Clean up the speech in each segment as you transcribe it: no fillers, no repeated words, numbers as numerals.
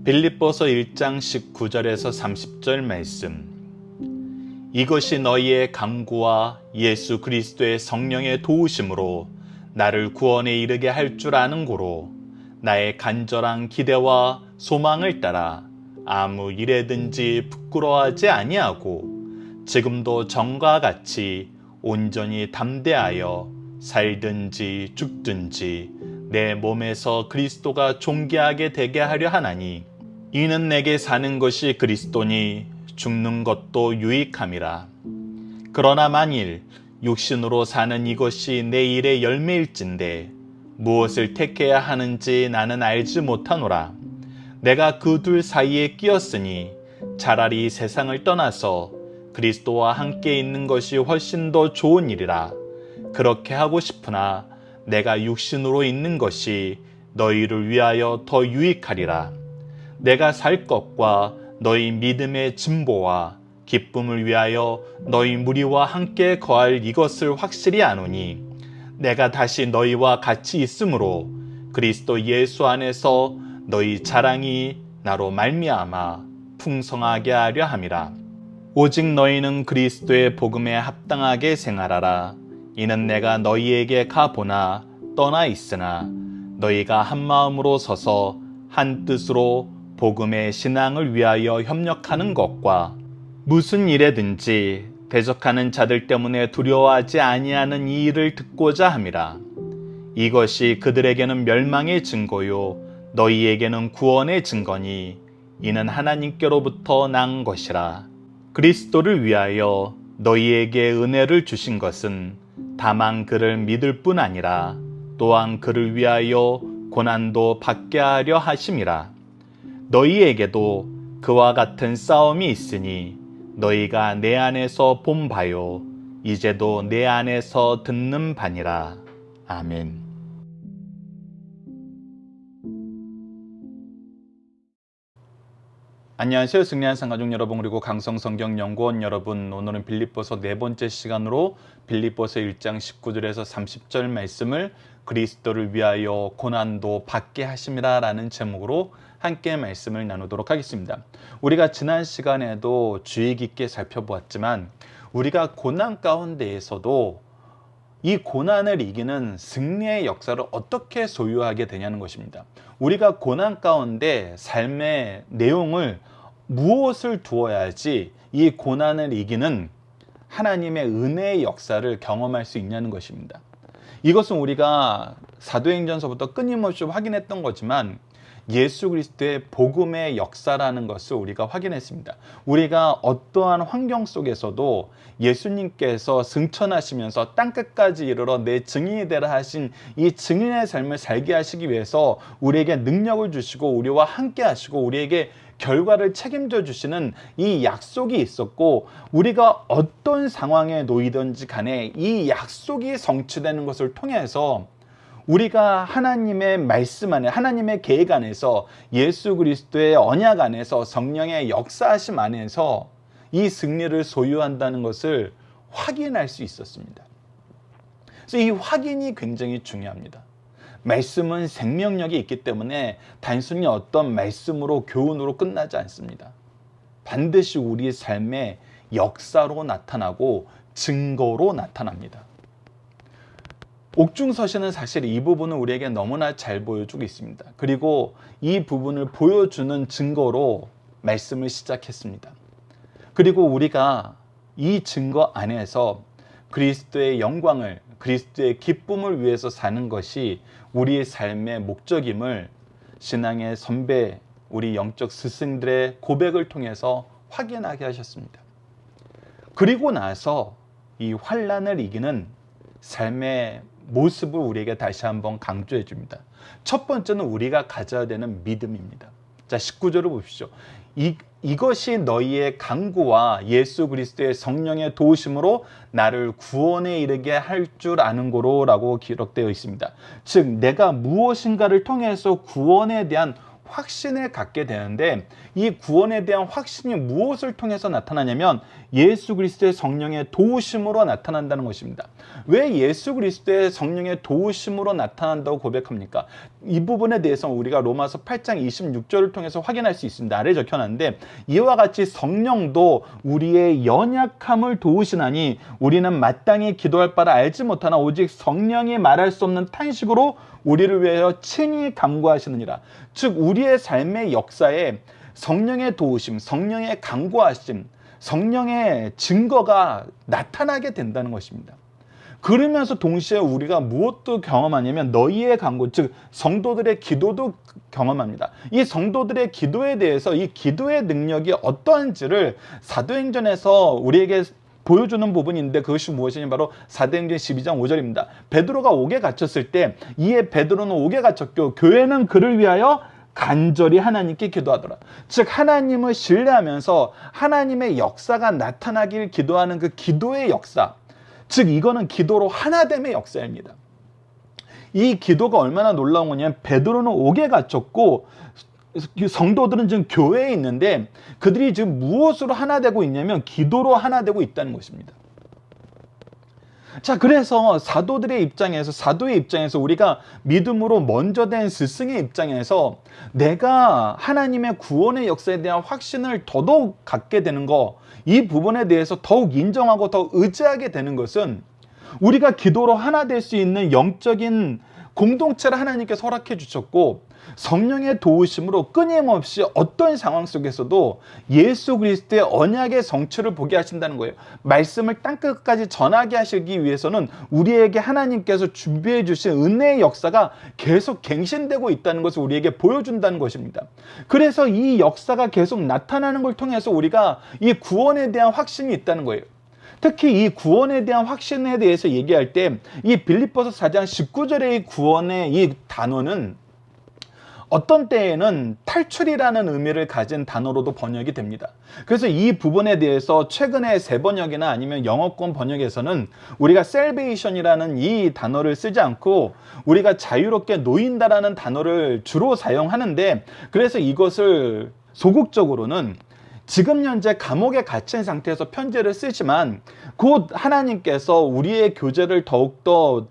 빌립보서 1장 19절에서 30절 말씀. 이것이 너희의 강구와 예수 그리스도의 성령의 도우심으로 나를 구원에 이르게 할 줄 아는 고로 나의 간절한 기대와 소망을 따라 아무 일에든지 부끄러워하지 아니하고 지금도 전과 같이 온전히 담대하여 살든지 죽든지 내 몸에서 그리스도가 존귀하게 되게 하려 하나니 이는 내게 사는 것이 그리스도니 죽는 것도 유익함이라. 그러나 만일 육신으로 사는 이것이 내 일의 열매일진데 무엇을 택해야 하는지 나는 알지 못하노라. 내가 그 둘 사이에 끼었으니 차라리 세상을 떠나서 그리스도와 함께 있는 것이 훨씬 더 좋은 일이라. 그렇게 하고 싶으나 내가 육신으로 있는 것이 너희를 위하여 더 유익하리라. 내가 살 것과 너희 믿음의 진보와 기쁨을 위하여 너희 무리와 함께 거할 이것을 확실히 아노니 내가 다시 너희와 같이 있으므로 그리스도 예수 안에서 너희 자랑이 나로 말미암아 풍성하게 하려 함이라. 오직 너희는 그리스도의 복음에 합당하게 생활하라. 이는 내가 너희에게 가보나 떠나 있으나 너희가 한 마음으로 서서 한 뜻으로 복음의 신앙을 위하여 협력하는 것과 무슨 일에든지 대적하는 자들 때문에 두려워하지 아니하는 이 일을 듣고자 함이라. 이것이 그들에게는 멸망의 증거요 너희에게는 구원의 증거니 이는 하나님께로부터 난 것이라. 그리스도를 위하여 너희에게 은혜를 주신 것은 다만 그를 믿을 뿐 아니라 또한 그를 위하여 고난도 받게 하려 하심이라. 너희에게도 그와 같은 싸움이 있으니 너희가 내 안에서 본 바요 이제도 내 안에서 듣는 바니라. 아멘. 안녕하세요. 승리한 상가족 여러분, 그리고 강성성경연구원 여러분, 오늘은 빌립보서 네 번째 시간으로 빌립보서 1장 19절에서 30절 말씀을 그리스도를 위하여 고난도 받게 하심이라 라는 제목으로 함께 말씀을 나누도록 하겠습니다. 우리가 지난 시간에도 주의 깊게 살펴보았지만 우리가 고난 가운데에서도 이 고난을 이기는 승리의 역사를 어떻게 소유하게 되냐는 것입니다. 우리가 고난 가운데 삶의 내용을 무엇을 두어야지 이 고난을 이기는 하나님의 은혜의 역사를 경험할 수 있냐는 것입니다. 이것은 우리가 사도행전서부터 끊임없이 확인했던 거지만 예수 그리스도의 복음의 역사라는 것을 우리가 확인했습니다. 우리가 어떠한 환경 속에서도 예수님께서 승천하시면서 땅끝까지 이르러 내 증인이 되라 하신 이 증인의 삶을 살게 하시기 위해서 우리에게 능력을 주시고 우리와 함께 하시고 우리에게 결과를 책임져 주시는 이 약속이 있었고, 우리가 어떤 상황에 놓이든지 간에 이 약속이 성취되는 것을 통해서 우리가 하나님의 말씀 안에, 하나님의 계획 안에서, 예수 그리스도의 언약 안에서, 성령의 역사하심 안에서 이 승리를 소유한다는 것을 확인할 수 있었습니다. 그래서 이 확인이 굉장히 중요합니다. 말씀은 생명력이 있기 때문에 단순히 어떤 말씀으로, 교훈으로 끝나지 않습니다. 반드시 우리 삶의 역사로 나타나고 증거로 나타납니다. 옥중서신은 사실 이 부분을 우리에게 너무나 잘 보여주고 있습니다. 그리고 이 부분을 보여주는 증거로 말씀을 시작했습니다. 그리고 우리가 이 증거 안에서 그리스도의 영광을, 그리스도의 기쁨을 위해서 사는 것이 우리의 삶의 목적임을 신앙의 선배, 우리 영적 스승들의 고백을 통해서 확인하게 하셨습니다. 그리고 나서 이 환난을 이기는 삶의 모습을 우리에게 다시 한번 강조해 줍니다. 첫 번째는 우리가 가져야 되는 믿음입니다. 자, 19절을 보십시오. 이것이 너희의 강구와 예수 그리스도의 성령의 도우심으로 나를 구원에 이르게 할 줄 아는 고로 라고 기록되어 있습니다. 즉, 내가 무엇인가를 통해서 구원에 대한 확신을 갖게 되는데, 이 구원에 대한 확신이 무엇을 통해서 나타나냐면 예수 그리스도의 성령의 도우심으로 나타난다는 것입니다. 왜 예수 그리스도의 성령의 도우심으로 나타난다고 고백합니까? 이 부분에 대해서 우리가 로마서 8장 26절을 통해서 확인할 수 있습니다. 아래 적혀놨는데 이와 같이 성령도 우리의 연약함을 도우시나니 우리는 마땅히 기도할 바를 알지 못하나 오직 성령이 말할 수 없는 탄식으로 우리를 위하여 친히 간구하시느니라. 즉 우리의 삶의 역사에 성령의 도우심, 성령의 간구하심, 성령의 증거가 나타나게 된다는 것입니다. 그러면서 동시에 우리가 무엇도 경험하냐면 너희의 간구, 즉 성도들의 기도도 경험합니다. 이 성도들의 기도에 대해서 이 기도의 능력이 어떠한지를 사도행전에서 우리에게 보여주는 부분인데 그것이 무엇이냐 바로 사도행전 12장 5절입니다. 베드로가 옥에 갇혔을 때 이에 베드로는 옥에 갇혔고 교회는 그를 위하여 간절히 하나님께 기도하더라. 즉 하나님을 신뢰하면서 하나님의 역사가 나타나길 기도하는 그 기도의 역사, 즉 이거는 기도로 하나됨의 역사입니다. 이 기도가 얼마나 놀라운 거냐면 베드로는 옥에 갇혔고 성도들은 지금 교회에 있는데 그들이 지금 무엇으로 하나 되고 있냐면 기도로 하나 되고 있다는 것입니다. 자, 그래서 사도의 입장에서 우리가 믿음으로 먼저 된 스승의 입장에서 내가 하나님의 구원의 역사에 대한 확신을 더더욱 갖게 되는 거, 이 부분에 대해서 더욱 인정하고 더 의지하게 되는 것은 우리가 기도로 하나 될 수 있는 영적인 공동체를 하나님께서 허락해 주셨고 성령의 도우심으로 끊임없이 어떤 상황 속에서도 예수 그리스도의 언약의 성취를 보게 하신다는 거예요. 말씀을 땅끝까지 전하게 하시기 위해서는 우리에게 하나님께서 준비해 주신 은혜의 역사가 계속 갱신되고 있다는 것을 우리에게 보여준다는 것입니다. 그래서 이 역사가 계속 나타나는 걸 통해서 우리가 이 구원에 대한 확신이 있다는 거예요. 특히 이 구원에 대한 확신에 대해서 얘기할 때 이 빌립보서 4장 19절의 구원의 이 단어는 어떤 때에는 탈출이라는 의미를 가진 단어로도 번역이 됩니다. 그래서 이 부분에 대해서 최근에 새 번역이나 아니면 영어권 번역에서는 우리가 salvation이라는 이 단어를 쓰지 않고 우리가 자유롭게 놓인다라는 단어를 주로 사용하는데, 그래서 이것을 소극적으로는 지금 현재 감옥에 갇힌 상태에서 편지를 쓰지만 곧 하나님께서 우리의 교제를 더욱더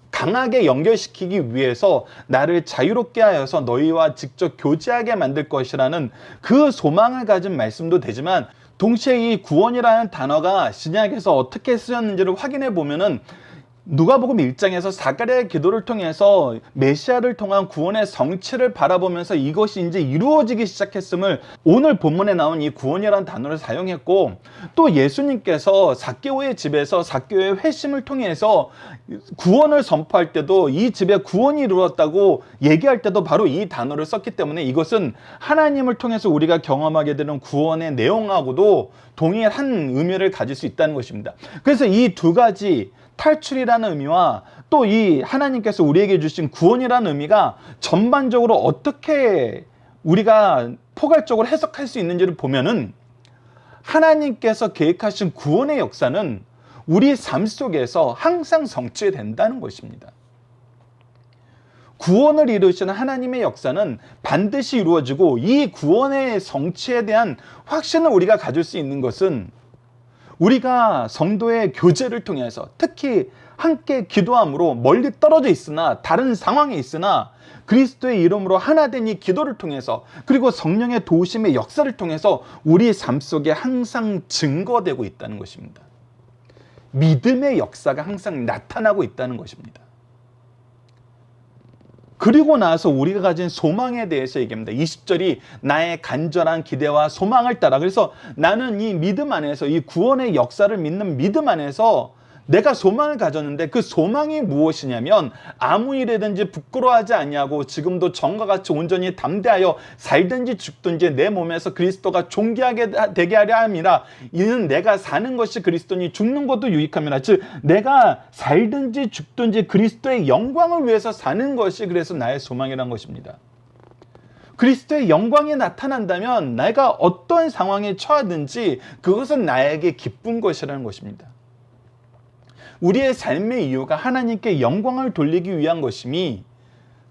강하게 연결시키기 위해서 나를 자유롭게 하여서 너희와 직접 교제하게 만들 것이라는 그 소망을 가진 말씀도 되지만, 동시에 이 구원이라는 단어가 신약에서 어떻게 쓰였는지를 확인해 보면은 누가복음 1장에서 사가랴의 기도를 통해서 메시아를 통한 구원의 성취를 바라보면서 이것이 이제 이루어지기 시작했음을 오늘 본문에 나온 이 구원이라는 단어를 사용했고, 또 예수님께서 삭개오의 집에서 삭개오의 회심을 통해서 구원을 선포할 때도 이 집에 구원이 이루어졌다고 얘기할 때도 바로 이 단어를 썼기 때문에 이것은 하나님을 통해서 우리가 경험하게 되는 구원의 내용하고도 동일한 의미를 가질 수 있다는 것입니다. 그래서 이 두 가지, 탈출이라는 의미와 또 이 하나님께서 우리에게 주신 구원이라는 의미가 전반적으로 어떻게 우리가 포괄적으로 해석할 수 있는지를 보면은 하나님께서 계획하신 구원의 역사는 우리 삶 속에서 항상 성취된다는 것입니다. 구원을 이루시는 하나님의 역사는 반드시 이루어지고, 이 구원의 성취에 대한 확신을 우리가 가질 수 있는 것은 우리가 성도의 교제를 통해서, 특히 함께 기도함으로 멀리 떨어져 있으나 다른 상황에 있으나 그리스도의 이름으로 하나 된 이 기도를 통해서, 그리고 성령의 도우심의 역사를 통해서 우리 삶 속에 항상 증거되고 있다는 것입니다. 믿음의 역사가 항상 나타나고 있다는 것입니다. 그리고 나서 우리가 가진 소망에 대해서 얘기합니다. 20절이 나의 간절한 기대와 소망을 따라. 그래서 나는 이 믿음 안에서, 이 구원의 역사를 믿는 믿음 안에서 내가 소망을 가졌는데 그 소망이 무엇이냐면 아무 일에든지 부끄러워하지 아니하고 지금도 전과 같이 온전히 담대하여 살든지 죽든지 내 몸에서 그리스도가 존귀하게 되게 하려 함이라. 이는 내가 사는 것이 그리스도니 죽는 것도 유익함이라. 즉 내가 살든지 죽든지 그리스도의 영광을 위해서 사는 것이 그래서 나의 소망이란 것입니다. 그리스도의 영광이 나타난다면 내가 어떤 상황에 처하든지 그것은 나에게 기쁜 것이라는 것입니다. 우리의 삶의 이유가 하나님께 영광을 돌리기 위한 것임이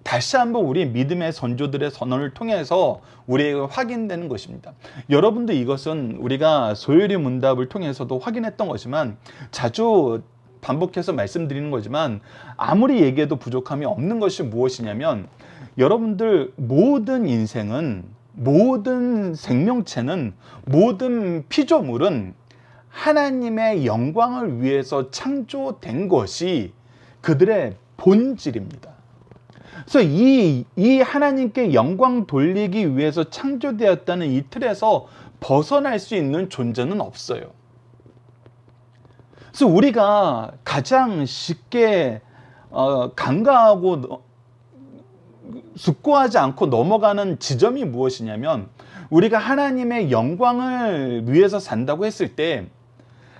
다시 한번 우리 믿음의 선조들의 선언을 통해서 우리에게 확인되는 것입니다. 여러분도 이것은 우리가 소요리 문답을 통해서도 확인했던 것이지만 자주 반복해서 말씀드리는 거지만 아무리 얘기해도 부족함이 없는 것이 무엇이냐면, 여러분들 모든 인생은, 모든 생명체는, 모든 피조물은 하나님의 영광을 위해서 창조된 것이 그들의 본질입니다. 그래서 이 하나님께 영광 돌리기 위해서 창조되었다는 이 틀에서 벗어날 수 있는 존재는 없어요. 그래서 우리가 가장 쉽게 간과하고 숙고하지 않고 넘어가는 지점이 무엇이냐면, 우리가 하나님의 영광을 위해서 산다고 했을 때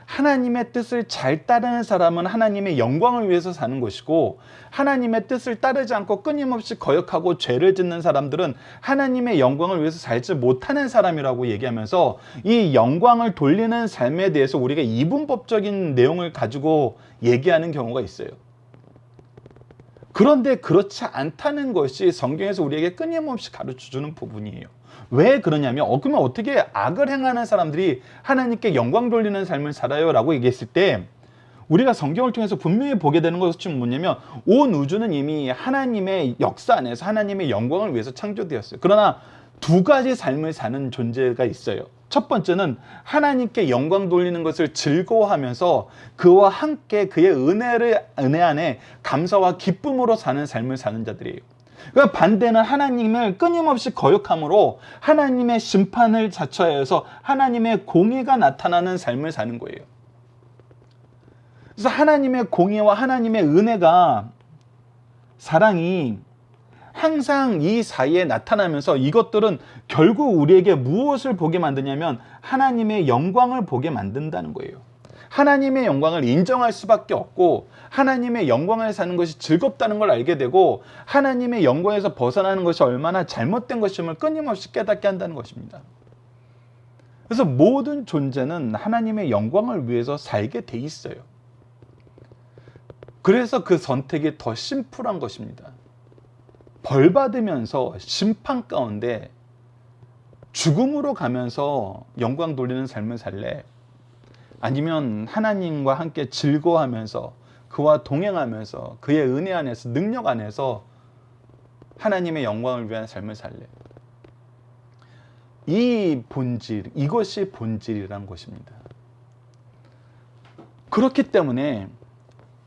하나님의 뜻을 잘 따르는 사람은 하나님의 영광을 위해서 사는 것이고, 하나님의 뜻을 따르지 않고 끊임없이 거역하고 죄를 짓는 사람들은 하나님의 영광을 위해서 살지 못하는 사람이라고 얘기하면서, 이 영광을 돌리는 삶에 대해서 우리가 이분법적인 내용을 가지고 얘기하는 경우가 있어요. 그런데 그렇지 않다는 것이 성경에서 우리에게 끊임없이 가르쳐주는 부분이에요. 왜 그러냐면, 그러면 어떻게 악을 행하는 사람들이 하나님께 영광 돌리는 삶을 살아요? 라고 얘기했을 때, 우리가 성경을 통해서 분명히 보게 되는 것은 뭐냐면, 온 우주는 이미 하나님의 역사 안에서 하나님의 영광을 위해서 창조되었어요. 그러나 두 가지 삶을 사는 존재가 있어요. 첫 번째는 하나님께 영광 돌리는 것을 즐거워하면서 그와 함께 그의 은혜 안에 감사와 기쁨으로 사는 삶을 사는 자들이에요. 그러니까 반대는 하나님을 끊임없이 거역함으로 하나님의 심판을 자처하여서 하나님의 공의가 나타나는 삶을 사는 거예요. 그래서 하나님의 공의와 하나님의 은혜가, 사랑이 항상 이 사이에 나타나면서 이것들은 결국 우리에게 무엇을 보게 만드냐면 하나님의 영광을 보게 만든다는 거예요. 하나님의 영광을 인정할 수밖에 없고, 하나님의 영광을 사는 것이 즐겁다는 걸 알게 되고, 하나님의 영광에서 벗어나는 것이 얼마나 잘못된 것임을 끊임없이 깨닫게 한다는 것입니다. 그래서 모든 존재는 하나님의 영광을 위해서 살게 돼 있어요. 그래서 그 선택이 더 심플한 것입니다. 벌 받으면서 심판 가운데 죽음으로 가면서 영광 돌리는 삶을 살래? 아니면 하나님과 함께 즐거워하면서 그와 동행하면서 그의 은혜 안에서, 능력 안에서 하나님의 영광을 위한 삶을 살래? 이 본질, 이것이 본질이라는 것입니다. 그렇기 때문에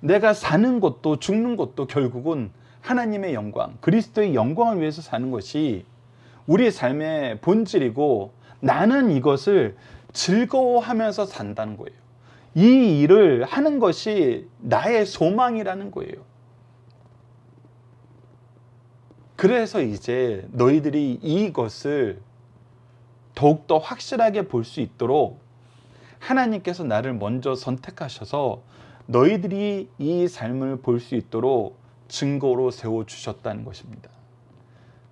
내가 사는 것도 죽는 것도 결국은 하나님의 영광, 그리스도의 영광을 위해서 사는 것이 우리의 삶의 본질이고, 나는 이것을 즐거워하면서 산다는 거예요. 이 일을 하는 것이 나의 소망이라는 거예요. 그래서 이제 너희들이 이것을 더욱더 확실하게 볼 수 있도록 하나님께서 나를 먼저 선택하셔서 너희들이 이 삶을 볼 수 있도록 증거로 세워주셨다는 것입니다.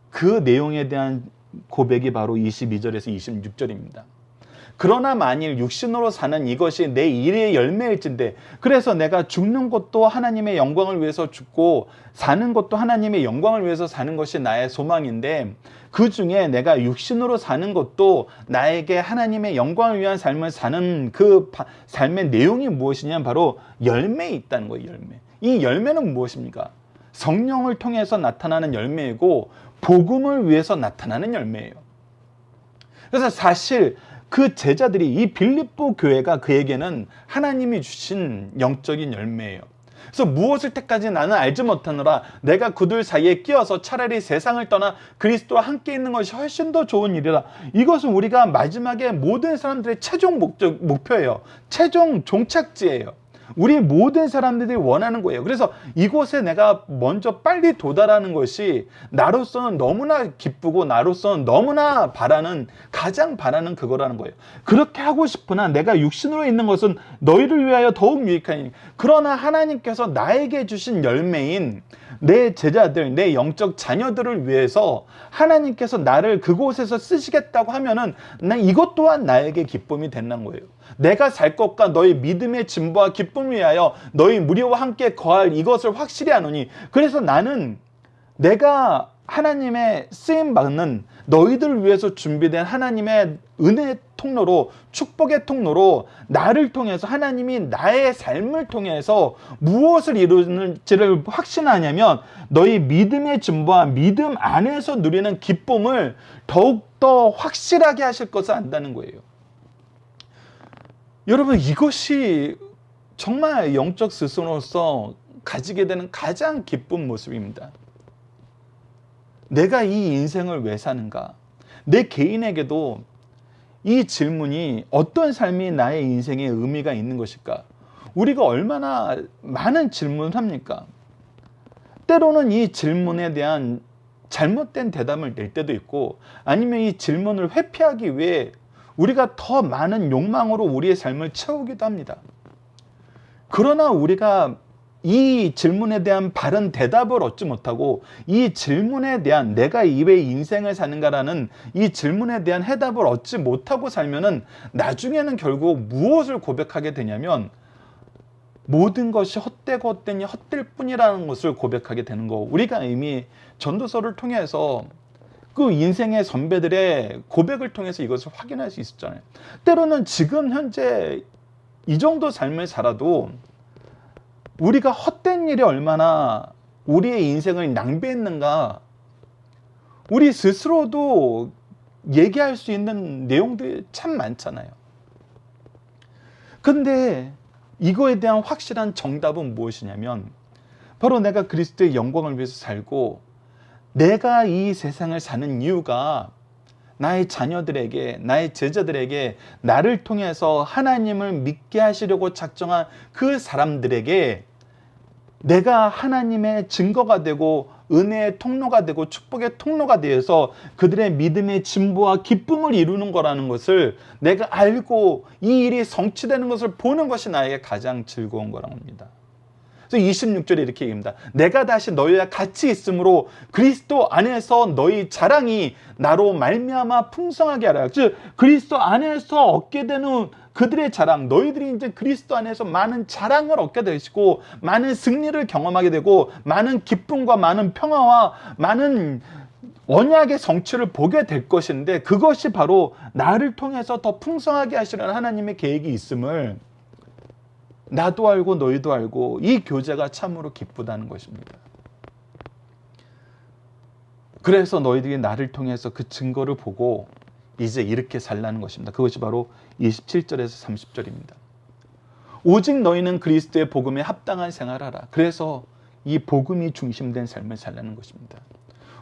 그 내용에 대한 고백이 바로 22절에서 26절입니다. 그러나 만일 육신으로 사는 이것이 내 일의 열매일진데, 그래서 내가 죽는 것도 하나님의 영광을 위해서 죽고 사는 것도 하나님의 영광을 위해서 사는 것이 나의 소망인데, 그 중에 내가 육신으로 사는 것도 나에게 하나님의 영광을 위한 삶을 사는 그 삶의 내용이 무엇이냐면 바로 열매에 있다는 거예요. 열매. 이 열매는 무엇입니까? 성령을 통해서 나타나는 열매이고 복음을 위해서 나타나는 열매예요. 그래서 사실 그 제자들이, 이 빌립보 교회가 그에게는 하나님이 주신 영적인 열매예요. 그래서 무엇을 택하지 나는 알지 못하노라. 내가 그들 사이에 끼어서 차라리 세상을 떠나 그리스도와 함께 있는 것이 훨씬 더 좋은 일이라. 이것은 우리가 마지막에 모든 사람들의 최종 목표예요. 최종 종착지예요. 우리 모든 사람들이 원하는 거예요. 그래서 이곳에 내가 먼저 빨리 도달하는 것이 나로서는 너무나 기쁘고 나로서는 너무나 가장 바라는 그거라는 거예요. 그렇게 하고 싶으나 내가 육신으로 있는 것은 너희를 위하여 더욱 유익하니, 그러나 하나님께서 나에게 주신 열매인 내 제자들, 내 영적 자녀들을 위해서 하나님께서 나를 그곳에서 쓰시겠다고 하면은 이것 또한 나에게 기쁨이 된다는 거예요. 내가 살 것과 너희 믿음의 진보와 기쁨을 위하여 너희 무리와 함께 거할 이것을 확실히 아노니, 그래서 나는 내가 하나님의 쓰임받는 너희들을 위해서 준비된 하나님의 은혜의 통로로, 축복의 통로로 나를 통해서 하나님이 나의 삶을 통해서 무엇을 이루는지를 확신하냐면 너희 믿음의 증거와 믿음 안에서 누리는 기쁨을 더욱더 확실하게 하실 것을 안다는 거예요. 여러분, 이것이 정말 영적 스승으로서 가지게 되는 가장 기쁜 모습입니다. 내가 이 인생을 왜 사는가? 내 개인에게도 이 질문이 어떤 삶이 나의 인생에 의미가 있는 것일까? 우리가 얼마나 많은 질문을 합니까? 때로는 이 질문에 대한 잘못된 대답을 낼 때도 있고, 아니면 이 질문을 회피하기 위해 우리가 더 많은 욕망으로 우리의 삶을 채우기도 합니다. 그러나 우리가 이 질문에 대한 바른 대답을 얻지 못하고 이 질문에 대한 내가 왜 인생을 사는가라는 이 질문에 대한 해답을 얻지 못하고 살면은 나중에는 결국 무엇을 고백하게 되냐면 모든 것이 헛되고 헛되니 헛될 뿐이라는 것을 고백하게 되는 거. 우리가 이미 전도서를 통해서 그 인생의 선배들의 고백을 통해서 이것을 확인할 수 있었잖아요. 때로는 지금 현재 이 정도 삶을 살아도 우리가 헛된 일에 얼마나 우리의 인생을 낭비했는가, 우리 스스로도 얘기할 수 있는 내용들이 참 많잖아요. 근데 이거에 대한 확실한 정답은 무엇이냐면 바로 내가 그리스도의 영광을 위해서 살고 내가 이 세상을 사는 이유가 나의 자녀들에게, 나의 제자들에게 나를 통해서 하나님을 믿게 하시려고 작정한 그 사람들에게 내가 하나님의 증거가 되고 은혜의 통로가 되고 축복의 통로가 되어서 그들의 믿음의 진보와 기쁨을 이루는 거라는 것을 내가 알고 이 일이 성취되는 것을 보는 것이 나에게 가장 즐거운 거라고 합니다. 그래서 26절에 이렇게 얘기합니다. 내가 다시 너희와 같이 있으므로 그리스도 안에서 너희 자랑이 나로 말미암아 풍성하게 하라. 즉 그리스도 안에서 얻게 되는 그들의 자랑, 너희들이 이제 그리스도 안에서 많은 자랑을 얻게 되시고 많은 승리를 경험하게 되고 많은 기쁨과 많은 평화와 많은 언약의 성취를 보게 될 것인데 그것이 바로 나를 통해서 더 풍성하게 하시려는 하나님의 계획이 있음을 나도 알고 너희도 알고 이 교제가 참으로 기쁘다는 것입니다. 그래서 너희들이 나를 통해서 그 증거를 보고 이제 이렇게 살라는 것입니다. 그것이 바로 27절에서 30절입니다. 오직 너희는 그리스도의 복음에 합당한 생활하라. 그래서 이 복음이 중심된 삶을 살라는 것입니다.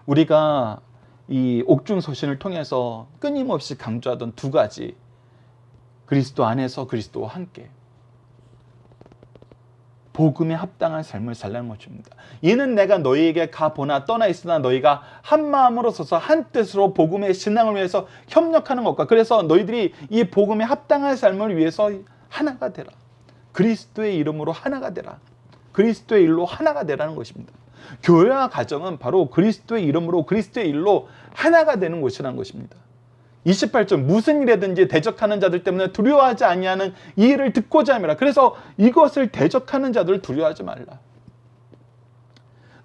우리가 이 옥중서신을 통해서 끊임없이 강조하던 두 가지, 그리스도 안에서 그리스도와 함께 복음에 합당한 삶을 살라는 것입니다. 이는 내가 너희에게 가보나 떠나 있으나 너희가 한 마음으로 서서 한 뜻으로 복음의 신앙을 위해서 협력하는 것과, 그래서 너희들이 이 복음에 합당한 삶을 위해서 하나가 되라. 그리스도의 이름으로 하나가 되라. 그리스도의 일로 하나가 되라는 것입니다. 교회와 가정은 바로 그리스도의 이름으로 그리스도의 일로 하나가 되는 곳이라는 것입니다. 28절 무슨 일에든지 대적하는 자들 때문에 두려워하지 아니하는 이 일을 듣고자 함이라. 그래서 이것을 대적하는 자들을 두려워하지 말라.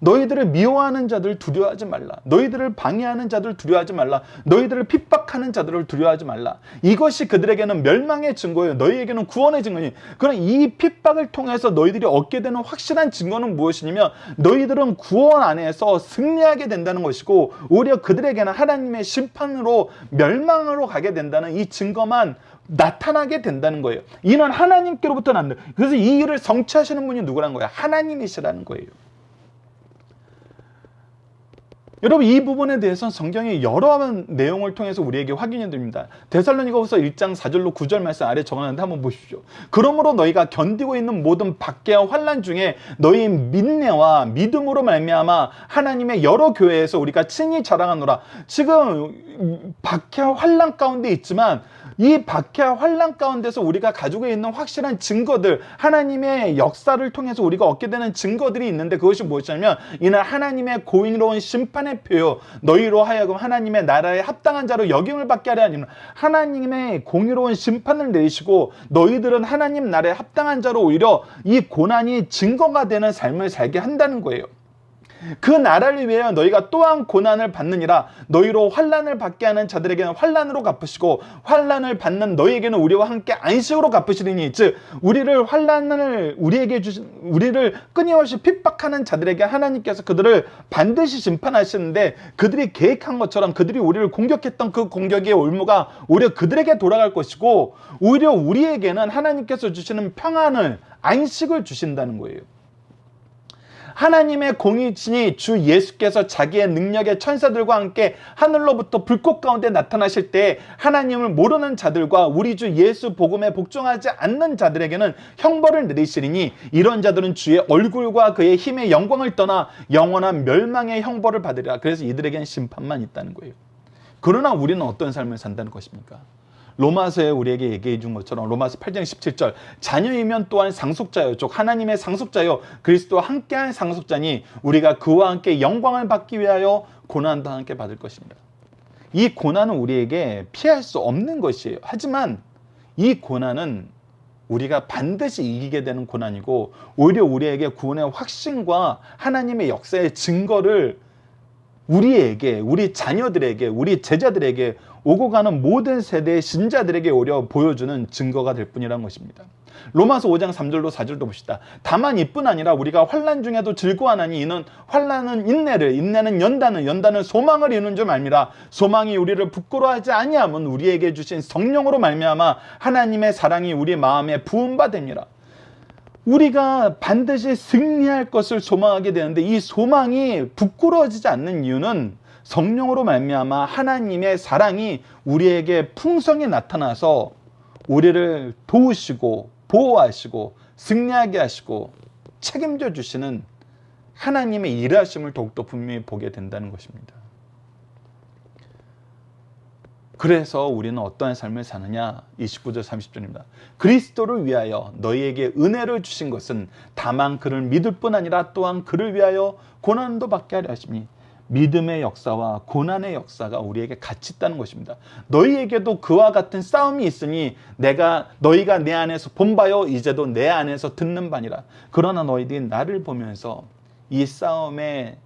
너희들을 미워하는 자들을 두려워하지 말라. 너희들을 방해하는 자들을 두려워하지 말라. 너희들을 핍박하는 자들을 두려워하지 말라. 이것이 그들에게는 멸망의 증거예요. 너희에게는 구원의 증거니. 그럼 이 핍박을 통해서 너희들이 얻게 되는 확실한 증거는 무엇이냐면 너희들은 구원 안에서 승리하게 된다는 것이고 오히려 그들에게는 하나님의 심판으로 멸망으로 가게 된다는 이 증거만 나타나게 된다는 거예요. 이는 하나님께로부터 난다. 그래서 이 일을 성취하시는 분이 누구라는 거예요? 하나님이시라는 거예요. 여러분, 이 부분에 대해서는 성경의 여러 내용을 통해서 우리에게 확인이 됩니다. 데살로니가후서 1장 4절로 9절 말씀 아래 적어놨는데 한번 보십시오. 그러므로 너희가 견디고 있는 모든 박해와 환난 중에 너희 민내와 믿음으로 말미암아 하나님의 여러 교회에서 우리가 친히 자랑하노라. 지금 박해와 환난 가운데 있지만 이 박해와 환난 가운데서 우리가 가지고 있는 확실한 증거들, 하나님의 역사를 통해서 우리가 얻게 되는 증거들이 있는데 그것이 무엇이냐면 이는 하나님의 공의로운 심판의 표요 너희로 하여금 하나님의 나라에 합당한 자로 역임을 받게 하려 하니라. 하나님의 공의로운 심판을 내리시고 너희들은 하나님 나라에 합당한 자로 오히려 이 고난이 증거가 되는 삶을 살게 한다는 거예요. 그 나라를 위하여 너희가 또한 고난을 받느니라. 너희로 환난을 받게 하는 자들에게는 환난으로 갚으시고 환난을 받는 너희에게는 우리와 함께 안식으로 갚으시리니, 즉 우리를 끊임없이 핍박하는 자들에게 하나님께서 그들을 반드시 심판하시는데, 그들이 계획한 것처럼 그들이 우리를 공격했던 그 공격의 올무가 오히려 그들에게 돌아갈 것이고, 오히려 우리에게는 하나님께서 주시는 평안을, 안식을 주신다는 거예요. 하나님의 공의신이 주 예수께서 자기의 능력의 천사들과 함께 하늘로부터 불꽃 가운데 나타나실 때 하나님을 모르는 자들과 우리 주 예수 복음에 복종하지 않는 자들에게는 형벌을 내리시리니, 이런 자들은 주의 얼굴과 그의 힘의 영광을 떠나 영원한 멸망의 형벌을 받으리라. 그래서 이들에게는 심판만 있다는 거예요. 그러나 우리는 어떤 삶을 산다는 것입니까? 로마서에 우리에게 얘기해 준 것처럼 로마서 8장 17절, 자녀이면 또한 상속자요, 즉 하나님의 상속자요, 그리스도와 함께한 상속자니 우리가 그와 함께 영광을 받기 위하여 고난도 함께 받을 것입니다. 이 고난은 우리에게 피할 수 없는 것이에요. 하지만 이 고난은 우리가 반드시 이기게 되는 고난이고, 오히려 우리에게 구원의 확신과 하나님의 역사의 증거를 우리에게, 우리 자녀들에게, 우리 제자들에게, 오고 가는 모든 세대의 신자들에게 오려 보여주는 증거가 될 뿐이라는 것입니다. 로마서 5장 3절로 4절도 봅시다. 다만 이뿐 아니라 우리가 환난 중에도 즐거워하나니 이는 환난은 인내를, 인내는 연단을, 연단은 소망을 이루는 줄 알미라. 소망이 우리를 부끄러워하지 아니함은 우리에게 주신 성령으로 말미암아 하나님의 사랑이 우리 마음에 부음받음이라. 우리가 반드시 승리할 것을 소망하게 되는데, 이 소망이 부끄러워지지 않는 이유는 성령으로 말미암아 하나님의 사랑이 우리에게 풍성히 나타나서 우리를 도우시고 보호하시고 승리하게 하시고 책임져 주시는 하나님의 일하심을 더욱더 분명히 보게 된다는 것입니다. 그래서 우리는 어떠한 삶을 사느냐? 29절 30절입니다. 그리스도를 위하여 너희에게 은혜를 주신 것은 다만 그를 믿을 뿐 아니라 또한 그를 위하여 고난도 받게 하려 하심이, 믿음의 역사와 고난의 역사가 우리에게 같이 있다는 것입니다. 너희에게도 그와 같은 싸움이 있으니 너희가 내 안에서 본 바요 이제도 내 안에서 듣는 바니라. 그러나 너희들이 나를 보면서 이 싸움의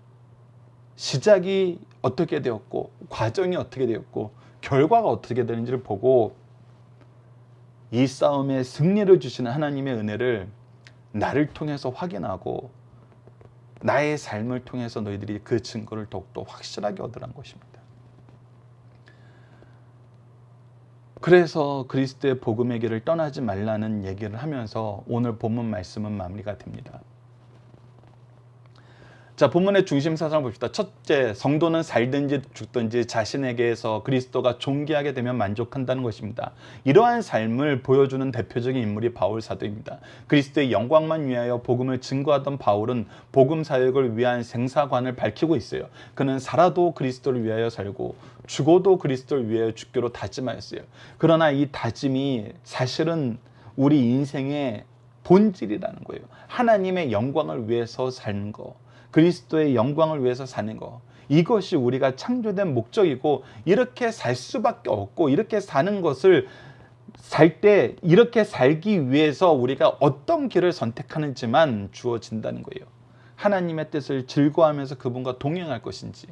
시작이 어떻게 되었고 과정이 어떻게 되었고 결과가 어떻게 되는지를 보고 이 싸움의 승리를 주시는 하나님의 은혜를 나를 통해서 확인하고 나의 삶을 통해서 너희들이 그 증거를 더욱더 확실하게 얻으란 것입니다. 그래서 그리스도의 복음의 길을 떠나지 말라는 얘기를 하면서 오늘 본문 말씀은 마무리가 됩니다. 자, 본문의 중심 사상을 봅시다. 첫째, 성도는 살든지 죽든지 자신에게서 그리스도가 존귀하게 되면 만족한다는 것입니다. 이러한 삶을 보여주는 대표적인 인물이 바울 사도입니다. 그리스도의 영광만 위하여 복음을 증거하던 바울은 복음 사역을 위한 생사관을 밝히고 있어요. 그는 살아도 그리스도를 위하여 살고 죽어도 그리스도를 위하여 죽기로 다짐하였어요. 그러나 이 다짐이 사실은 우리 인생의 본질이라는 거예요. 하나님의 영광을 위해서 사는 거, 그리스도의 영광을 위해서 사는 것, 이것이 우리가 창조된 목적이고, 이렇게 살 수밖에 없고, 이렇게 사는 것을 살 때 이렇게 살기 위해서 우리가 어떤 길을 선택하는지만 주어진다는 거예요. 하나님의 뜻을 즐거워하면서 그분과 동행할 것인지,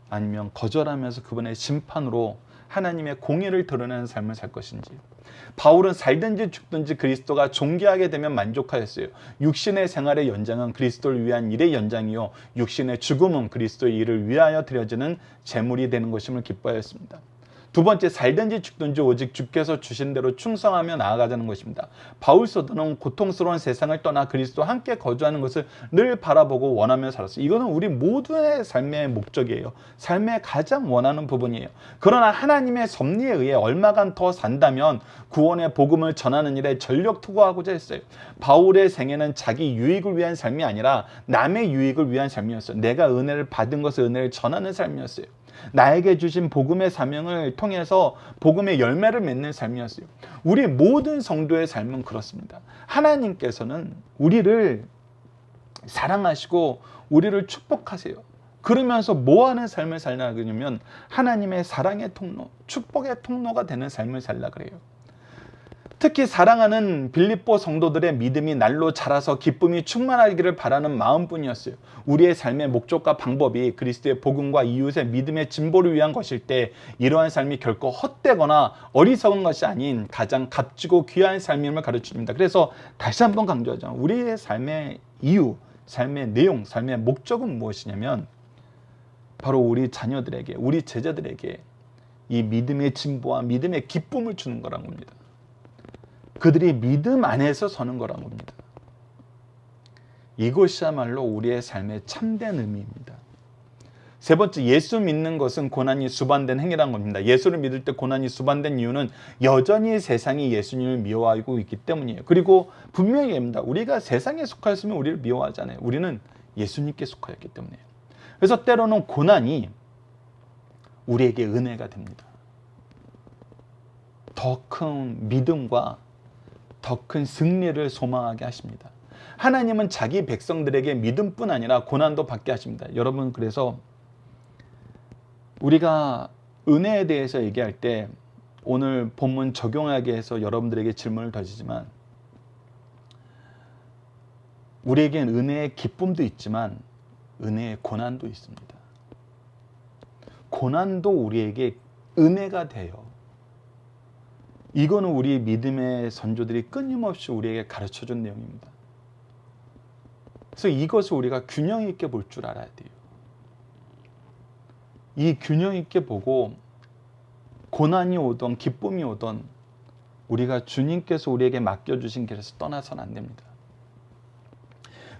아니면 거절하면서 그분의 심판으로 하나님의 공의를 드러내는 삶을 살 것인지. 바울은 살든지 죽든지 그리스도가 존귀하게 되면 만족하였어요. 육신의 생활의 연장은 그리스도를 위한 일의 연장이요, 육신의 죽음은 그리스도의 일을 위하여 드려지는 제물이 되는 것임을 기뻐하였습니다. 두 번째, 살든지 죽든지 오직 주께서 주신 대로 충성하며 나아가자는 것입니다. 바울 사도는 고통스러운 세상을 떠나 그리스도와 함께 거주하는 것을 늘 바라보고 원하며 살았어요. 이거는 우리 모두의 삶의 목적이에요. 삶의 가장 원하는 부분이에요. 그러나 하나님의 섭리에 의해 얼마간 더 산다면 구원의 복음을 전하는 일에 전력 투구하고자 했어요. 바울의 생애는 자기 유익을 위한 삶이 아니라 남의 유익을 위한 삶이었어요. 내가 은혜를 받은 것을 은혜를 전하는 삶이었어요. 나에게 주신 복음의 사명을 통해서 복음의 열매를 맺는 삶이었어요. 우리 모든 성도의 삶은 그렇습니다. 하나님께서는 우리를 사랑하시고 우리를 축복하세요. 그러면서 뭐하는 삶을 살라 그러냐면 하나님의 사랑의 통로, 축복의 통로가 되는 삶을 살라 그래요. 특히 사랑하는 빌립보 성도들의 믿음이 날로 자라서 기쁨이 충만하기를 바라는 마음뿐이었어요. 우리의 삶의 목적과 방법이 그리스도의 복음과 이웃의 믿음의 진보를 위한 것일 때 이러한 삶이 결코 헛되거나 어리석은 것이 아닌 가장 값지고 귀한 삶임을 가르쳐줍니다. 그래서 다시 한번 강조하죠. 우리의 삶의 이유, 삶의 내용, 삶의 목적은 무엇이냐면 바로 우리 자녀들에게, 우리 제자들에게 이 믿음의 진보와 믿음의 기쁨을 주는 거란 겁니다. 그들이 믿음 안에서 서는 거란 겁니다. 이것이야말로 우리의 삶의 참된 의미입니다. 세 번째, 예수 믿는 것은 고난이 수반된 행위란 겁니다. 예수를 믿을 때 고난이 수반된 이유는 여전히 세상이 예수님을 미워하고 있기 때문이에요. 그리고 분명히 얘기합니다. 우리가 세상에 속하였으면 우리를 미워하잖아요. 우리는 예수님께 속하였기 때문이에요. 그래서 때로는 고난이 우리에게 은혜가 됩니다. 더 큰 믿음과 더 큰 승리를 소망하게 하십니다. 하나님은 자기 백성들에게 믿음뿐 아니라 고난도 받게 하십니다. 여러분, 그래서 우리가 은혜에 대해서 얘기할 때 오늘 본문 적용하기 위해서 여러분들에게 질문을 던지지만 우리에겐 은혜의 기쁨도 있지만 은혜의 고난도 있습니다. 고난도 우리에게 은혜가 돼요. 이거는 우리 믿음의 선조들이 끊임없이 우리에게 가르쳐준 내용입니다. 그래서 이것을 우리가 균형 있게 볼 줄 알아야 돼요. 이 균형 있게 보고 고난이 오던 기쁨이 오던 우리가 주님께서 우리에게 맡겨주신 길에서 떠나서는 안 됩니다.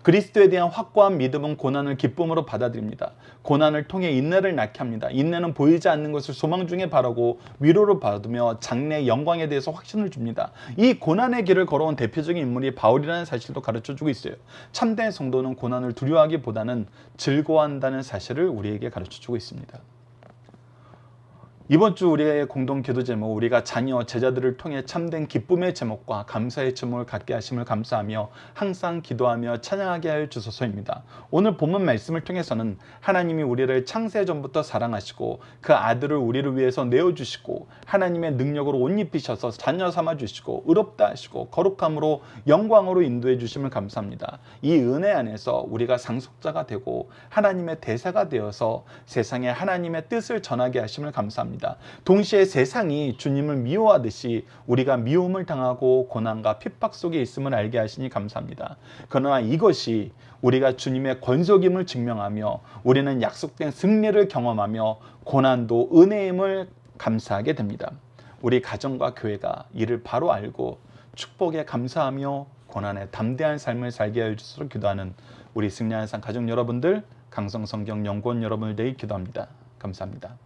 그리스도에 대한 확고한 믿음은 고난을 기쁨으로 받아들입니다. 고난을 통해 인내를 낳게 합니다. 인내는 보이지 않는 것을 소망 중에 바라고 위로를 받으며 장래의 영광에 대해서 확신을 줍니다. 이 고난의 길을 걸어온 대표적인 인물이 바울이라는 사실도 가르쳐주고 있어요. 참된 성도는 고난을 두려워하기보다는 즐거워한다는 사실을 우리에게 가르쳐주고 있습니다. 이번 주 우리의 공동 기도 제목, 우리가 자녀, 제자들을 통해 참된 기쁨의 제목과 감사의 제목을 갖게 하심을 감사하며 항상 기도하며 찬양하게 하여 주소서입니다. 오늘 본문 말씀을 통해서는 하나님이 우리를 창세 전부터 사랑하시고 그 아들을 우리를 위해서 내어주시고 하나님의 능력으로 옷 입히셔서 자녀 삼아주시고 의롭다 하시고 거룩함으로 영광으로 인도해 주심을 감사합니다. 이 은혜 안에서 우리가 상속자가 되고 하나님의 대사가 되어서 세상에 하나님의 뜻을 전하게 하심을 감사합니다. 동시에 세상이 주님을 미워하듯이 우리가 미움을 당하고 고난과 핍박 속에 있음을 알게 하시니 감사합니다. 그러나 이것이 우리가 주님의 권속임을 증명하며 우리는 약속된 승리를 경험하며 고난도 은혜임을 감사하게 됩니다. 우리 가정과 교회가 이를 바로 알고 축복에 감사하며 고난에 담대한 삶을 살게 하여 주시도록 기도하는 우리 승리하는 삶 가족 여러분들, 강성성경 연구원 여러분을 대해 기도합니다. 감사합니다.